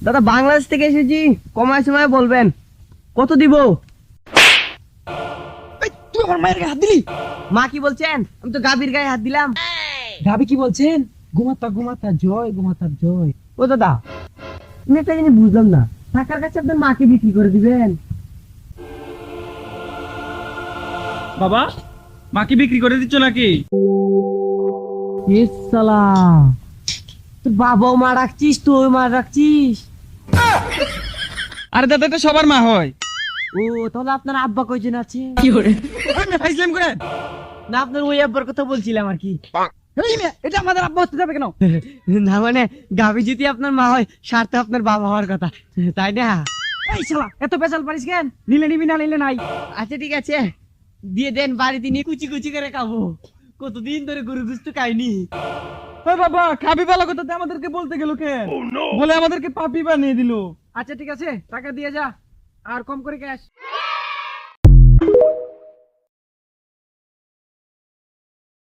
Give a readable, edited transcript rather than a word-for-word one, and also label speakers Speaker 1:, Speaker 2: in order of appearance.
Speaker 1: দাদা বাংলাদেশ থেকে এসেছি, কমায় সময় বলবেন কত দিব।
Speaker 2: তুই আমার মায়ের গায়ে হাত দিলি?
Speaker 1: মা কি বলছেন? আমি তো গাভীর গায়ে হাত দিলাম।
Speaker 2: গাবি কি বলছেন? ঘুমাতা ঘুমাতা জয়, ঘুমাতা জয়।
Speaker 1: ও দাদা, আমি একটা জিনিস বুঝলাম না, টাকার কাছে আপনার মাকে বিক্রি করে দিবেন?
Speaker 3: বাবা, মাকে বিক্রি করে দিচ্ছ নাকি?
Speaker 1: সালা, তোর বাবাও মা রাখছিস, তুই মা রাখছিস।
Speaker 3: আরে দাদা, এটা সবার মা হয়।
Speaker 1: ও তাহলে আপনার আব্বা কয়জন আছে?
Speaker 3: ফাইজলাম করে।
Speaker 1: না, আপনার ওই আব্বার কথা বলছিলাম আর কি।
Speaker 2: এই মেয়ে, এটা আমাদের আব্বা হতে যাবে কেন?
Speaker 1: না মানে, গাভী যদি আপনার মা হয়, সারতে আপনার বাবা হওয়ার কথা, তাই না?
Speaker 2: এই শালা, এত পেশাল পারিস কেন? নিলে নিবি, না নিলে নাই।
Speaker 1: আচ্ছা ঠিক আছে, দিয়ে দেন, বাড়িতে নিয়ে কুচি কুচি করে খাবো। কতদিন ধরে গরু গুস্ত খাইনি।
Speaker 3: ওই বাবা, খাবি ভালো কথা আমাদেরকে বলতে গেল কেন? বলে আমাদেরকে পাপি বানিয়ে দিল।
Speaker 2: আচ্ছা ঠিক আছে, টাকা দিয়ে যা, আর কম করে ক্যাশ।